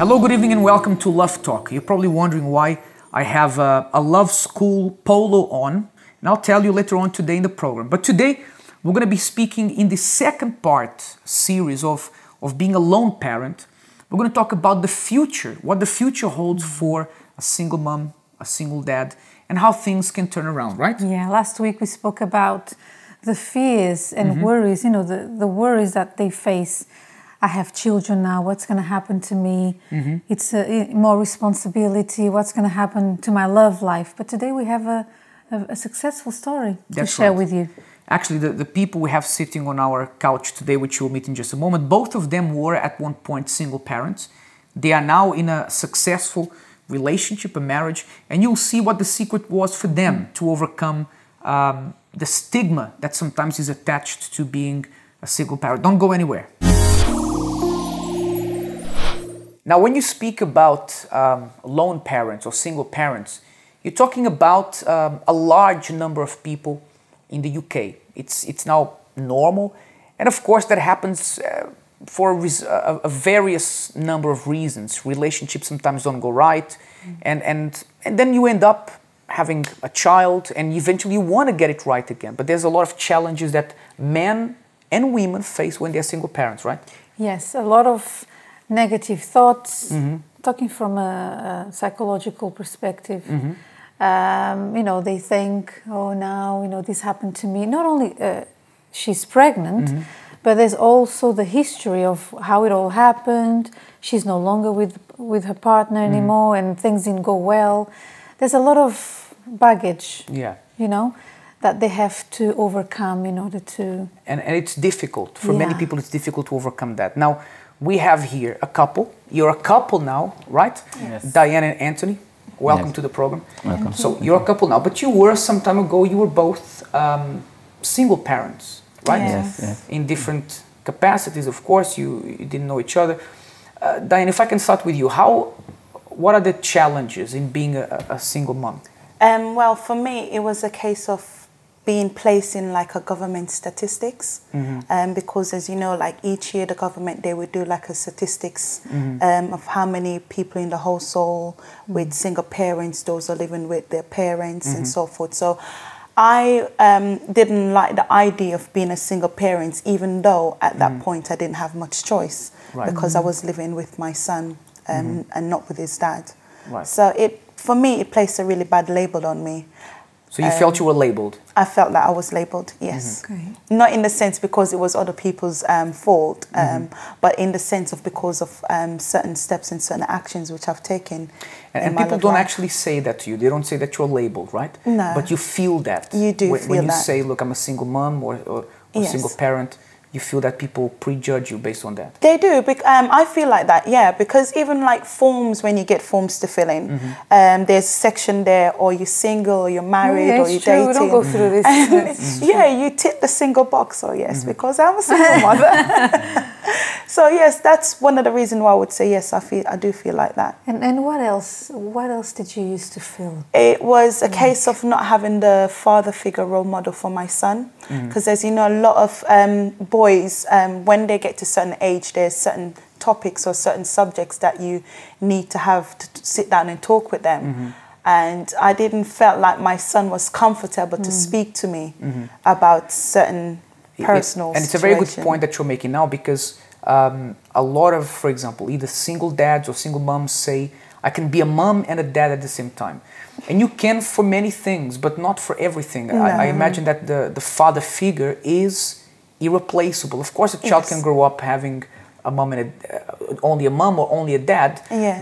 Hello, good evening and welcome to Love Talk. You're probably wondering why I have a Love School polo on, and I'll tell you later on today in the program. But today we're going to be speaking in the second part series of being a lone parent. We're going to talk about the future, what the future holds for a single mom, a single dad, and how things can turn around, right? Yeah, last week we spoke about the fears and worries, the worries that they face. I have children now, what's going to happen to me? It's more responsibility, what's going to happen to my love life? But today we have a successful story to share with you. Actually, the people we have sitting on our couch today, which you'll meet in just a moment, both of them were at one point single parents. They are now in a successful relationship, a marriage, and you'll see what the secret was for them to overcome the stigma that sometimes is attached to being a single parent. Don't go anywhere. Now, when you speak about lone parents or single parents, you're talking about a large number of people in the UK. It's now normal, and of course that happens for a various number of reasons. Relationships sometimes don't go right, and then you end up having a child, and eventually you want to get it right again. But there's a lot of challenges that men and women face when they're single parents, right? Yes, a lot of negative thoughts, talking from a psychological perspective. They think, oh, now, this happened to me. Not only she's pregnant, but there's also the history of how it all happened. She's no longer with her partner anymore, and things didn't go well. There's a lot of baggage, that they have to overcome in order to... And it's difficult. For many people, it's difficult to overcome that. Now, we have here a couple. You're a couple now, right? Yes. Diane and Anthony, welcome to the program. Welcome. So you're a couple now, but you were some time ago, you were both single parents, right? Yes. In different capacities, of course, you didn't know each other. Diane, if I can start with you, what are the challenges in being a single mom? Well, for me, it was a case of being placed in like a government statistics, because as you know, like each year the government, they would do like a statistics of how many people in the household with single parents, those are living with their parents and so forth. So I didn't like the idea of being a single parent, even though at that point I didn't have much choice, because I was living with my son and not with his dad. Right. So for me, it placed a really bad label on me. So you felt you were labeled? I felt that I was labelled, yes. Okay. Not in the sense because it was other people's fault, but in the sense of because of certain steps and certain actions which I've taken. And people don't actually say that to you. They don't say that you're labelled, right? No. But you feel that. You do feel that. When you say, look, I'm a single mom or single parent, you feel that people prejudge you based on that? They do. I feel like that, yeah, because even like forms, when you get forms to fill in, there's a section there, or you're single, or you're married, or you're dating. We don't go through this. Yeah, you tick the single box, or yes, because I'm a single mother. So yes, that's one of the reasons why I would say yes, I do feel like that. And what else? What else did you used to feel? It was a case of not having the father figure role model for my son, because as you know, a lot of boys, when they get to a certain age, there's certain topics or certain subjects that you need to have to sit down and talk with them. And I didn't feel like my son was comfortable to speak to me about certain personal And it's a very good point that you're making now, because a lot of, for example, either single dads or single moms say, I can be a mom and a dad at the same time. And you can for many things, but not for everything. No. I imagine that the father figure is irreplaceable. Of course, a child can grow up having a mom and only a mom or only a dad,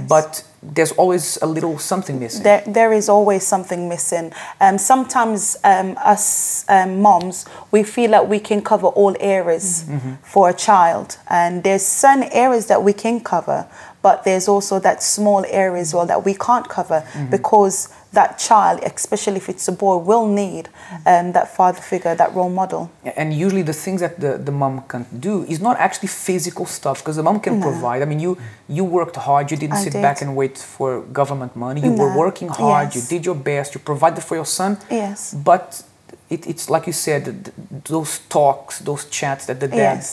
but there's always a little something missing. There is always something missing. Sometimes us moms, we feel that we can cover all areas for a child, and there's certain areas that we can cover, but there's also that small area as well that we can't cover, because that child, especially if it's a boy, will need that father figure, that role model. And usually the things that the mom can't do is not actually physical stuff, because the mom can provide. I mean, you worked hard, you didn't sit back and wait for government money. You were working hard, you did your best, you provided for your son. Yes. But it's like you said, those talks, those chats that the dad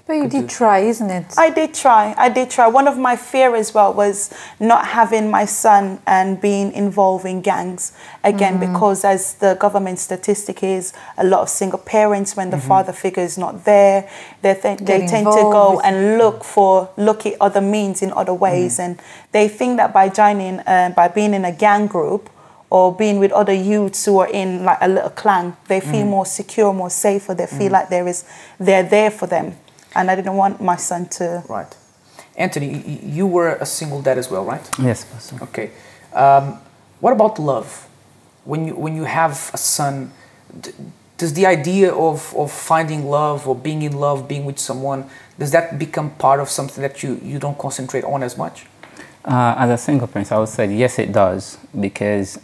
But you did try, isn't it? I did try. One of my fear as well was not having my son and being involved in gangs again, because as the government statistic is, a lot of single parents, when the father figure is not there, they tend to go and look at other means in other ways, and they think that by joining, by being in a gang group or being with other youths who are in like a little clan, they feel more secure, more safer. They feel like they're there for them. And I didn't want my son to... Right. Anthony, you were a single dad as well, right? Yes, Pastor. Okay. What about love? When you have a son, does the idea of finding love or being in love, being with someone, does that become part of something that you don't concentrate on as much? As a single parent, I would say yes, it does, because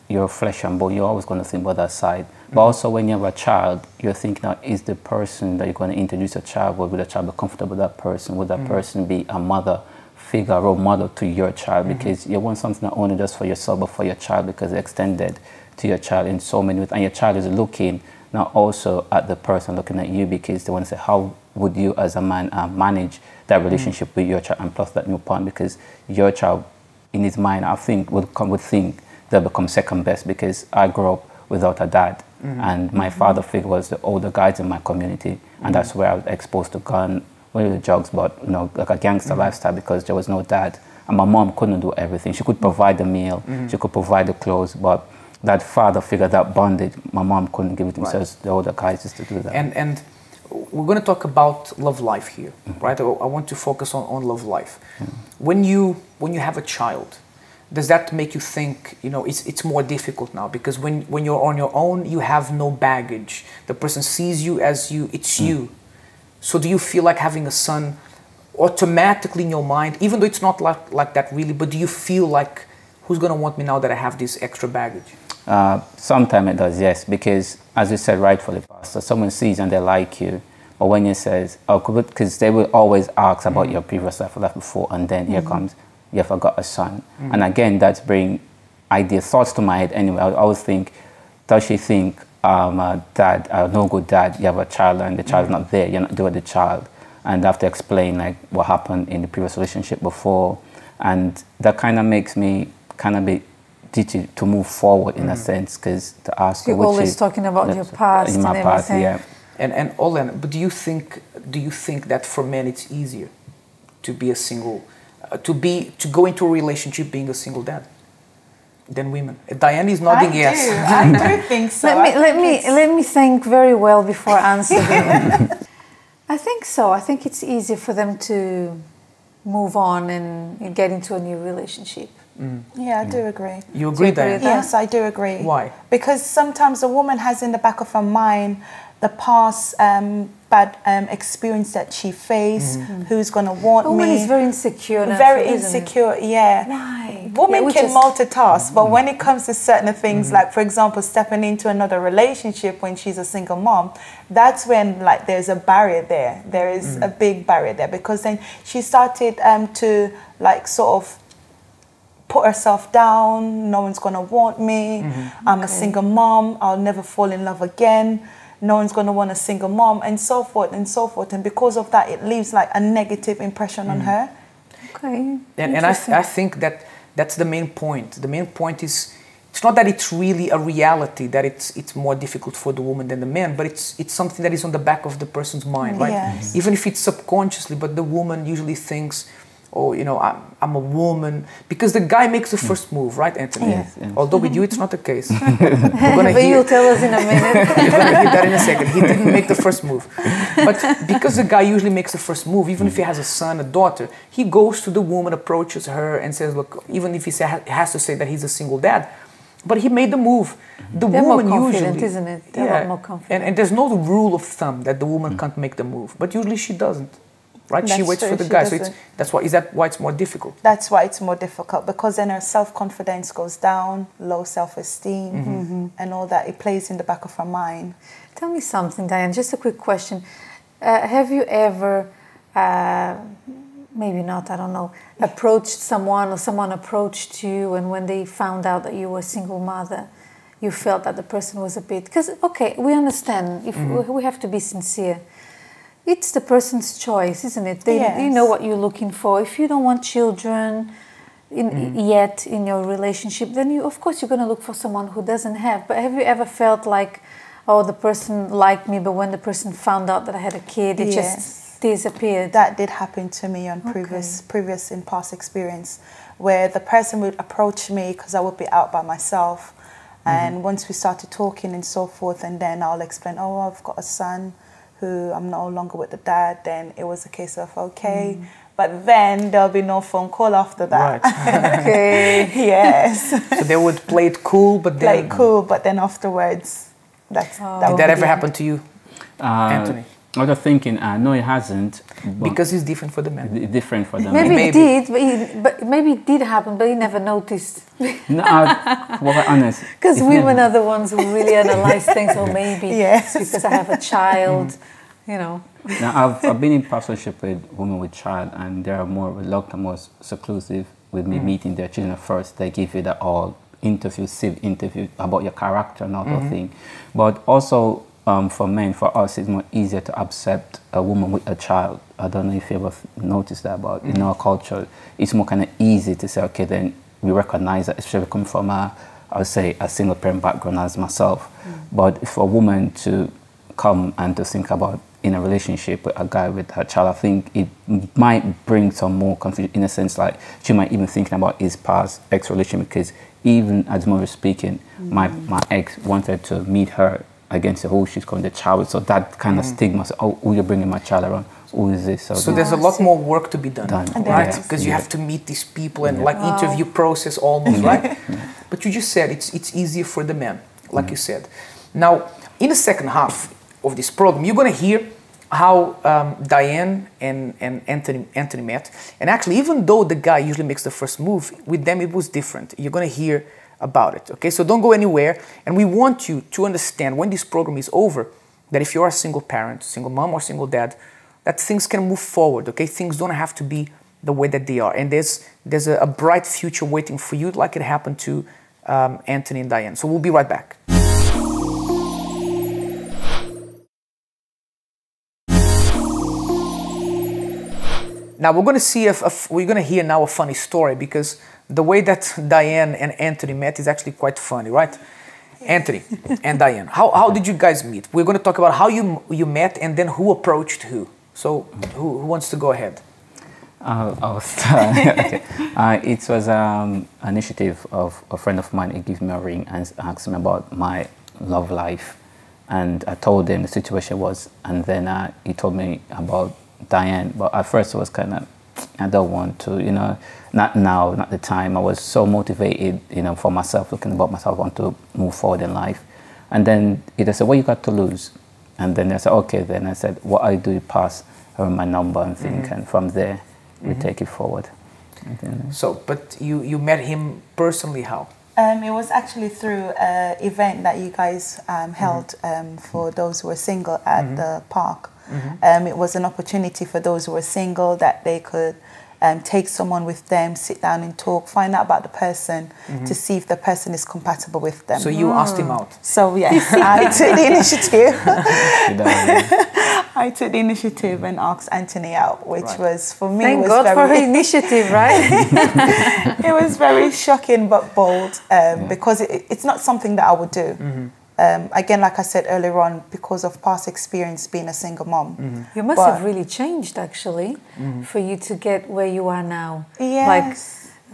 you're flesh and bone. You're always going to think about that side. But also when you have a child, you're thinking, now, is the person that you're going to introduce a child with, will the child be comfortable with that person? Would that person be a mother figure, a role model to your child? Because you want something not only just for yourself, but for your child, because it's extended to your child in so many ways. And your child is looking now also at the person looking at you, because they want to say, how would you as a man manage that relationship with your child, and plus that new partner? Because your child, in his mind, I think, would think they'll become second best, because I grew up without a dad. And my father figure was the older guys in my community, and that's where I was exposed to gun, well, the drugs, but like a gangster lifestyle, because there was no dad, and my mom couldn't do everything. She could provide the meal, she could provide the clothes, but that father figure, that bonded, my mom couldn't give it to me. So the older guys used to do that. And we're going to talk about love life here, right? I want to focus on love life. When you have a child, does that make you think, it's more difficult now? Because when you're on your own, you have no baggage. The person sees you as it's you. So do you feel like having a son automatically in your mind, even though it's not like that really, but do you feel like, who's going to want me now that I have this extra baggage? Sometimes it does, yes, because as you said rightfully, Pastor, someone sees and they like you, but when you says, because they will always ask about your previous life before, and then here comes, you forgot a son. And again, that's bring thoughts to my head anyway. I always think, does she think, dad, no good dad, you have a child and the child's not there, you're not doing the child. And I have to explain like what happened in the previous relationship before. And that kind of makes me kind of be ditchy to move forward in a sense, because to ask you're always talking about your past in my and past, everything. yeah. And Olen, but do you think that for men it's easier to be a single, to go into a relationship being a single dad than women? Diane is nodding yes. I do think so. Let me think very well before answering. I think so. I think it's easier for them to move on and get into a new relationship. Yeah, I do agree. You agree, Diane? Yes, I do agree. Why? Because sometimes a woman has in the back of her mind the past bad experience that she faced, who's going to want me. A woman is very insecure. Very insecure, yeah. Why? Women can multitask, but when it comes to certain things, like, for example, stepping into another relationship when she's a single mom, that's when, like, there's a barrier there. There is a big barrier there, because then she started to, like, sort of put herself down. No one's going to want me. I'm a single mom. I'll never fall in love again. No one's going to want a single mom, and so forth and so forth. And because of that, it leaves like a negative impression on her. Okay. And I think that's the main point. The main point is, it's not that it's really a reality, that it's more difficult for the woman than the man, but it's something that is on the back of the person's mind, right? Yes. Even if it's subconsciously, but the woman usually thinks, oh, I'm a woman, because the guy makes the first move, right, Anthony? Yes. Although with you, it's not the case. But you'll tell us in a minute. You're going to hear that in a second. He didn't make the first move. But because the guy usually makes the first move, even if he has a son, a daughter, he goes to the woman, approaches her and says, look, even if he has to say that he's a single dad, but he made the move. They're woman more confident, usually, isn't it? They're a lot more confident. And there's no rule of thumb that the woman can't make the move, but usually she doesn't. Right, she waits for the guy. So is that why it's more difficult? That's why it's more difficult, because then her self-confidence goes down, low self-esteem, and all that. It plays in the back of her mind. Tell me something, Diane. Just a quick question. Have you ever, maybe not, I don't know, approached someone or someone approached you, and when they found out that you were a single mother, you felt that the person was a bit... Because, okay, we understand. If we have to be sincere. it's the person's choice, isn't it? You know what you're looking for. If you don't want children yet in your relationship, then of course you're going to look for someone who doesn't have. But have you ever felt like, oh, the person liked me, but when the person found out that I had a kid, it just disappeared? That did happen to me on previous in past experience, where the person would approach me because I would be out by myself. And once we started talking and so forth, and then I'll explain, oh, I've got a son who I'm no longer with the dad, then it was a case of, okay. But then there'll be no phone call after that. Right. Okay. Yes. So they would play it cool, but then... Play it cool, but then afterwards, Did that ever happen to you, Anthony? I was thinking, no, it hasn't. Because it's different for the men. It's different for the Maybe men. it did, but maybe it did happen, but he never noticed. No, well, honest. Because women are the ones who really analyze things. Or maybe Yes. it's because I have a child, you know. Now, I've been in partnership with women with child, and they are more reluctant, more seclusive with me meeting their children first. They give you the all civ interview about your character and all that thing. But also, for men, for us, it's more easier to accept a woman with a child. I don't know if you ever noticed that, but in our culture, it's more kind of easy to say, okay, then we recognize that, especially come from I would say, a single parent background as myself. But for a woman to come and to think about in a relationship with a guy with her child, I think it might bring some more confusion, in a sense, like she might even thinking about his past ex-relationship, because even as we were speaking, my ex wanted to meet her against who she's calling the child. So that kind of stigma, so, oh, who you're bringing my child around, who is this? So there's a lot more work to be done. Right? Yeah. Because you have to meet these people and like interview process almost, right? But you just said it's easier for the men, like you said. Now, in the second half of this program, you're going to hear how Diane and Anthony met. And actually, even though the guy usually makes the first move, with them it was different. You're going to hear about it, okay? So don't go anywhere. And we want you to understand when this program is over, that if you're a single parent, single mom or single dad, that things can move forward, okay? Things don't have to be the way that they are. And there's a bright future waiting for you, like it happened to Anthony and Diane. So we'll be right back. Now we're going to see we're going to hear now a funny story, because the way that Diane and Anthony met is actually quite funny, right? Anthony and Diane, how did you guys meet? We're going to talk about how you met and then who approached who. So who wants to go ahead? I'll start. Okay. It was an initiative of a friend of mine. He gave me a ring and asked me about my love life, and I told him the situation was, and then he told me about Diane. But at first it was kind of, I don't want to, you know, not now, not the time. I was so motivated, you know, for myself, looking about myself, I want to move forward in life. And then he said, what you got to lose? And then I said, okay. Then I said, what I do, pass her my number and think, and from there we take it forward. So, but you met him personally how? It was actually through an event that you guys held for those who were single at the park. It was an opportunity for those who were single that they could take someone with them, sit down and talk, find out about the person to see if the person is compatible with them. So you asked him out? So yes, I took the initiative. I took the initiative and asked Anthony out, which was for me. Thank was God very, for her initiative, right? It was very shocking but bold because it's not something that I would do. Again, like I said earlier on, because of past experience being a single mom. You must have really changed, actually, for you to get where you are now. Yes. Like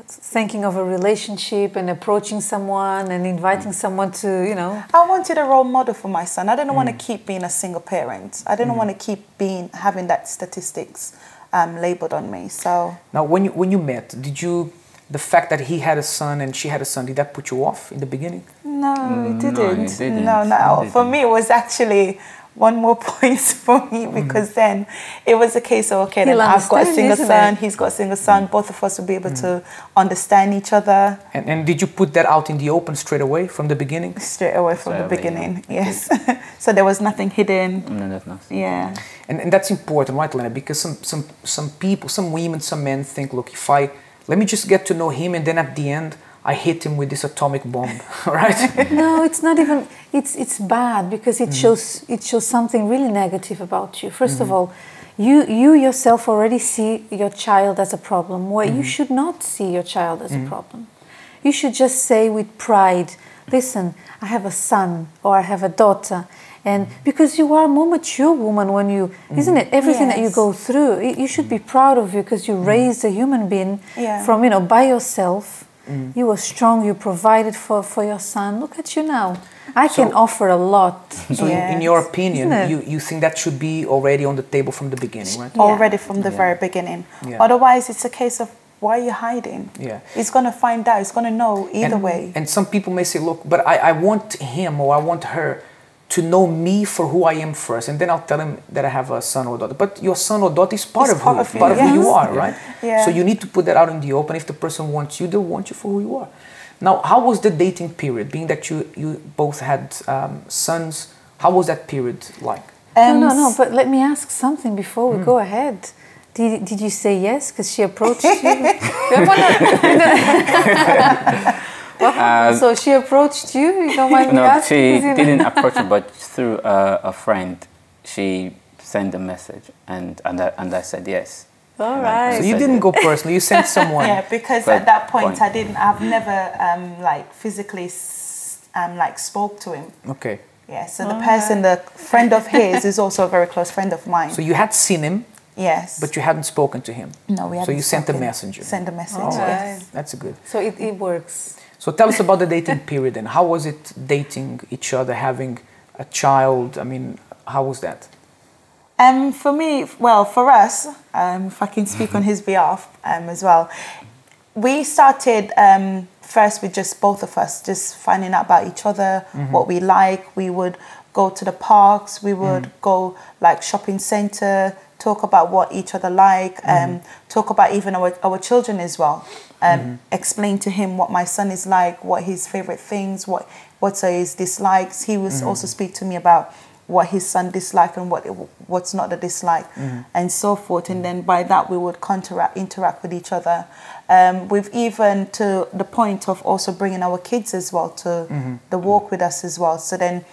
thinking of a relationship and approaching someone and inviting someone to, you know. I wanted a role model for my son. I didn't want to keep being a single parent. I didn't want to keep having that statistics labeled on me. So now, when you met, the fact that he had a son and she had a son, did that put you off in the beginning? No, it didn't. No, it didn't. No, not at all. For me, it was actually one more point for me because then it was a case of, okay, then I've got a single son, he's got a single son, both of us will be able to understand each other. And did you put that out in the open straight away from the beginning? Straight away from the beginning, yes. So there was nothing hidden. No, that's nothing. Yeah. And that's important, right, Lena? Because some people, some women, some men think, look, let me just get to know him, and then at the end, I hit him with this atomic bomb, right? No, it's not even. It's bad because it shows something really negative about you. First of all, you yourself already see your child as a problem, where you should not see your child as a problem. You should just say with pride, listen, I have a son or I have a daughter. And because you are a more mature woman when you, isn't it? Everything that you go through, you should be proud of you because you raised a human being from, by yourself. You were strong, you provided for your son. Look at you now. I can offer a lot. So in your opinion, you think that should be already on the table from the beginning, right? Already from the very beginning. Otherwise, it's a case of, why are you hiding? He's going to find out. He's going to know either way. And some people may say, look, but I want him or I want her to know me for who I am first, and then I'll tell him that I have a son or daughter. But your son or daughter is part of who you are, right? So you need to put that out in the open. If the person wants you, they'll want you for who you are. Now, how was the dating period? Being that you both had sons, how was that period like? No, but let me ask something before we go ahead. Did you say yes because she approached you? So she approached you? You don't mind me asking? No, she didn't approach me, but through a friend, she sent a message, and I said yes. All right. So you didn't go personally. You sent someone. Yeah, because at that point I've never physically spoke to him. Okay. Yeah. So the friend of his is also a very close friend of mine. So you had seen him. Yes. But you hadn't spoken to him. No, we hadn't. So you sent a messenger. Sent a message. Oh, yes. That's good. So it works. So tell us about the dating period then. How was it dating each other, having a child? I mean, how was that? For me, well, for us, if I can speak on his behalf as well, we started first with just both of us, just finding out about each other, what we like. We would go to the parks, we would go like shopping center, talk about what each other like, talk about even our children as well. Explain to him what my son is like, what his favorite things, what are his dislikes. He would also speak to me about what his son disliked and what's not a dislike, and so forth. And then by that we would interact with each other. We've even to the point of also bringing our kids as well to the walk with us as well. So then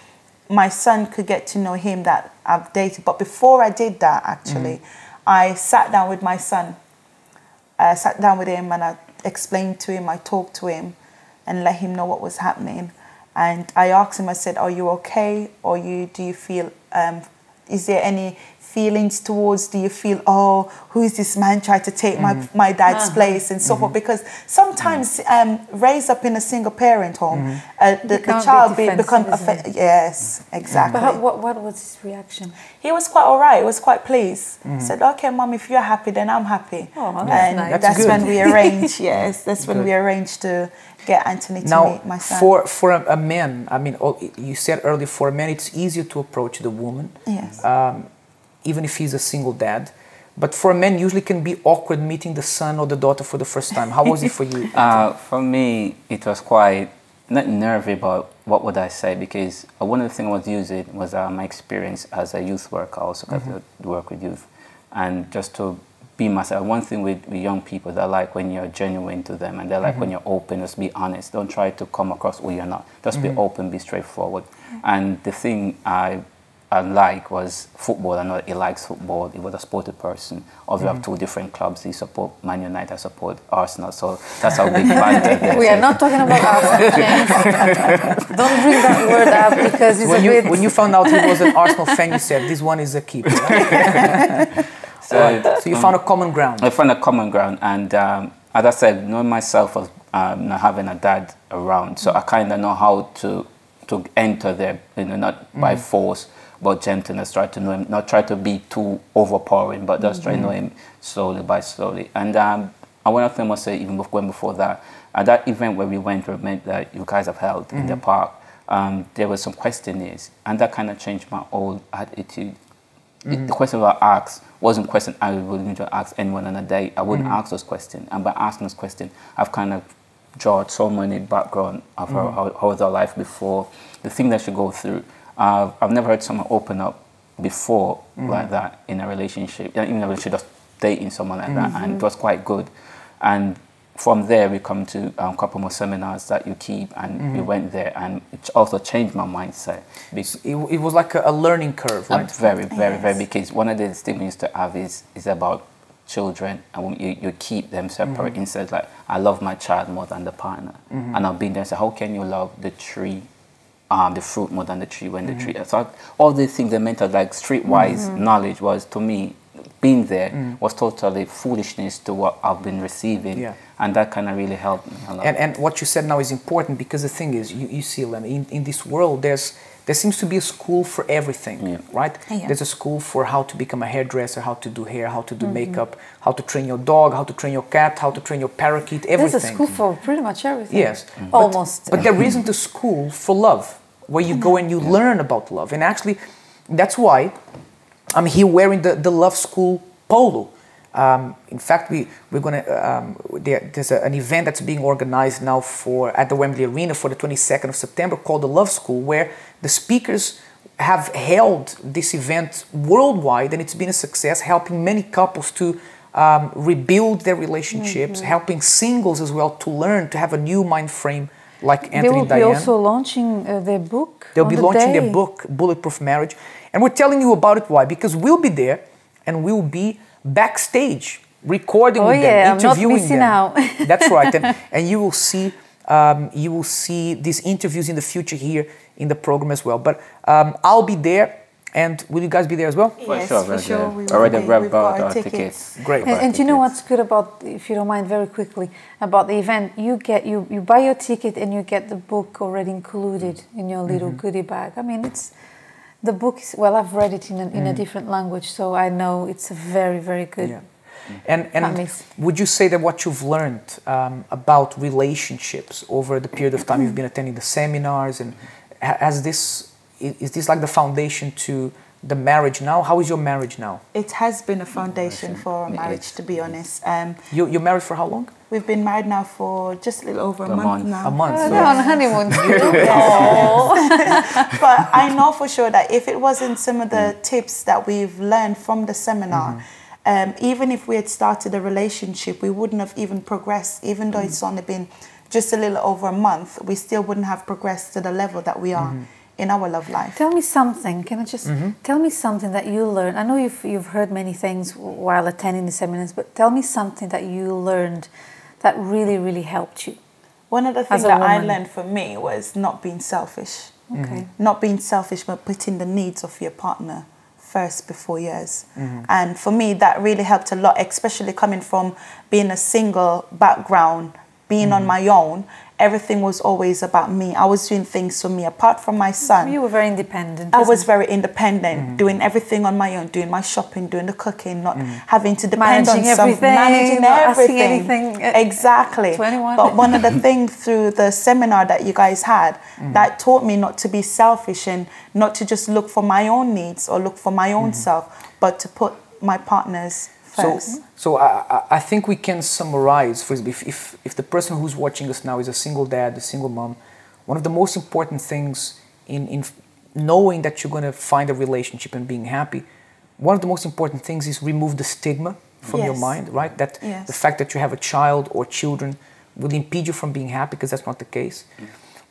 my son could get to know him that I've dated. But before I did that, actually, I sat down with my son. I sat down with him and I explained to him, I talked to him and let him know what was happening. And I asked him, I said, are you okay? Or do you feel, is there any feelings towards, do you feel, oh, who is this man trying to take my dad's place and so forth? Because sometimes raised up in a single parent home, the child becomes affected. Yes, exactly. But what was his reaction? He was quite all right. He was quite pleased. He said, okay, Mom, if you're happy, then I'm happy. Oh, that's and nice. that's when we arranged, that's when we arranged to get Anthony to meet my son. For a man, I mean, you said earlier, for a man, it's easier to approach the woman. Yes. Even if he's a single dad. But for a man, usually can be awkward meeting the son or the daughter for the first time. How was it for you? For me, it was quite, not nervy, but what would I say? Because one of the things I was using was my experience as a youth worker, also because I work with youth. And just to be myself. One thing with young people, they like when you're genuine to them, and they like when you're open, just be honest. Don't try to come across who you're not. Just be open, be straightforward. And the thing I like was football. I know he likes football. He was a sporty person. Also, we have two different clubs. He support Man United, I support Arsenal. So that's how big banter. We are not talking about Arsenal, James. Don't bring that word up because it's when you found out he was an Arsenal fan, you said, this one is a keeper. Right? So you found a common ground. I found a common ground. And as I said, knowing myself as not having a dad around, so I kind of know how to enter there, not by force, but gentleness, try to know him, not try to be too overpowering, but just try to know him slowly by slowly. And one of them was say, even before that, at that event where we went that you guys have held in the park, there were some questionnaires, and that kind of changed my whole attitude. The question I asked wasn't question I would need to ask anyone on a day. I wouldn't ask those questions, and by asking those questions, I've kind of drawn so many background of how their life before, the thing that she go through. I've never heard someone open up before like that in a relationship, even if she just dating someone like that, and it was quite good. And from there, we come to a couple more seminars that you keep, and we went there, and it also changed my mindset. It was like a learning curve, right? Very, very, because one of the things we used to have is about children, and you keep them separate. Instead, like, I love my child more than the partner, and I've been there and said, how can you love the tree, the fruit more than the tree when the tree? So all these things, the mental, like streetwise knowledge was, to me, being there was totally foolishness to what I've been receiving, and that kind of really helped me a lot. And what you said now is important, because the thing is, you see, Len, in this world, there seems to be a school for everything, right? Yeah. There's a school for how to become a hairdresser, how to do hair, how to do makeup, how to train your dog, how to train your cat, how to train your parakeet, everything. There's a school for pretty much everything. Yes. Almost. But there isn't a school for love, where you go and you learn about love. And actually, that's why I'm here wearing the Love School polo. In fact, we're gonna there's an event that's being organized now at the Wembley Arena for the 22nd of September, called the Love School, where the speakers have held this event worldwide, and it's been a success, helping many couples to rebuild their relationships, helping singles as well to learn to have a new mind frame, like Anthony and Dian. They will be also launching their book. They'll be launching their book, Bulletproof Marriage. And we're telling you about it. Why? Because we'll be there, and we'll be backstage recording with them, interviewing them. Out. That's right. And you will see these interviews in the future here in the program as well. But I'll be there. And will you guys be there as well? Yes, for sure. We will already be. grabbed We've got our our tickets. Great. And you know what's good about, if you don't mind, very quickly, about the event, you buy your ticket and you get the book already included in your little goodie bag. I mean, the book is, well, I've read it in a different language, so I know it's a very, very good. Yeah. And would you say that what you've learned about relationships over the period of time you've been attending the seminars, and is this like the foundation to the marriage now? How is your marriage now? It has been a foundation for our marriage, to be honest. You're married for how long? We've been married now for just a little over a month now. A month. They're on honeymoon. But I know for sure that if it wasn't some of the tips that we've learned from the seminar, even if we had started a relationship, we wouldn't have even progressed. Even though it's only been just a little over a month, we still wouldn't have progressed to the level that we are in our love life. Tell me something. Can I just tell me something that you learned? I know you've heard many things while attending the seminars, but tell me something that you learned that really, really helped you. One of the things that I learned for me was not being selfish. Okay. Not being selfish, but putting the needs of your partner first before yours. And for me, that really helped a lot, especially coming from being a single background, being on my own. Everything was always about me. I was doing things for me. Apart from my son, you were very independent. I was very independent, doing everything on my own, doing my shopping, doing the cooking, not having to depend on someone, managing everything. Exactly. 21. But one of the things through the seminar that you guys had, that taught me not to be selfish and not to just look for my own needs or look for my own self, but to put my partner's first. So I think we can summarize, for if the person who's watching us now is a single dad, a single mom, one of the most important things in knowing that you're going to find a relationship and being happy, one of the most important things is remove the stigma from your mind, right? That the fact that you have a child or children will impede you from being happy, because that's not the case.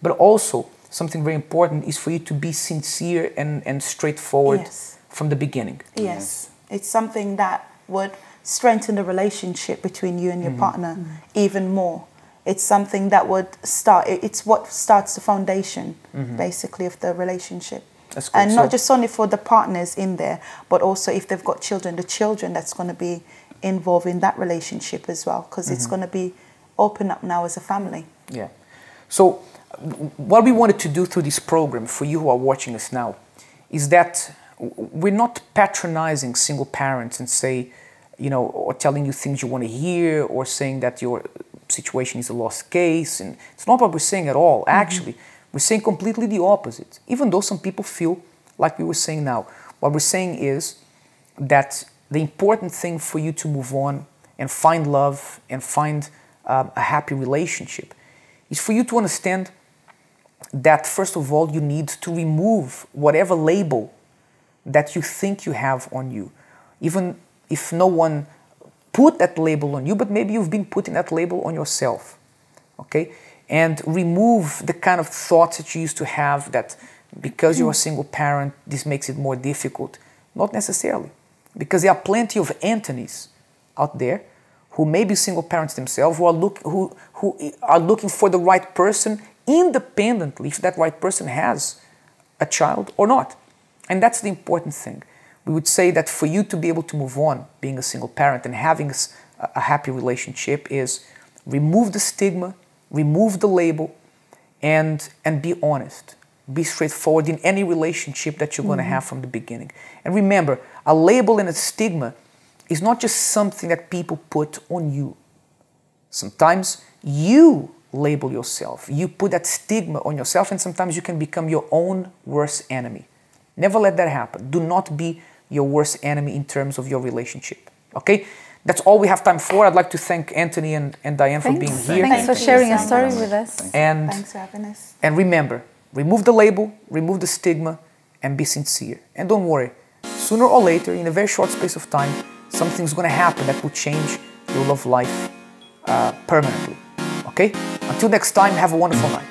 But also, something very important is for you to be sincere and straightforward from the beginning. Yes. It's something that would strengthen the relationship between you and your partner even more. It's something that would it's what starts the foundation, basically, of the relationship. That's good. And not just only for the partners in there, but also if they've got children, the children that's going to be involved in that relationship as well, because it's going to be open up now as a family. Yeah. So what we wanted to do through this program, for you who are watching us now, is that we're not patronizing single parents and say, or telling you things you want to hear, or saying that your situation is a lost case. And it's not what we're saying at all. Actually, we're saying completely the opposite. Even though some people feel like we were saying now, what we're saying is that the important thing for you to move on and find love and find a happy relationship is for you to understand that, first of all, you need to remove whatever label that you think you have on you. Even if no one put that label on you, but maybe you've been putting that label on yourself, okay? And remove the kind of thoughts that you used to have that because you're a single parent, this makes it more difficult. Not necessarily, because there are plenty of Anthonys out there who may be single parents themselves, who are looking for the right person independently if that right person has a child or not. And that's the important thing. We would say that for you to be able to move on being a single parent and having a happy relationship is remove the stigma, remove the label, and be honest. Be straightforward in any relationship that you're going to have from the beginning. And remember, a label and a stigma is not just something that people put on you. Sometimes you label yourself. You put that stigma on yourself, and sometimes you can become your own worst enemy. Never let that happen. Do not be your worst enemy in terms of your relationship. Okay? That's all we have time for. I'd like to thank Anthony and Diane for being here. Thanks for sharing a story with us. And thanks for having us. And remember, remove the label, remove the stigma, and be sincere. And don't worry, sooner or later, in a very short space of time, something's going to happen that will change your love life permanently. Okay? Until next time, have a wonderful night.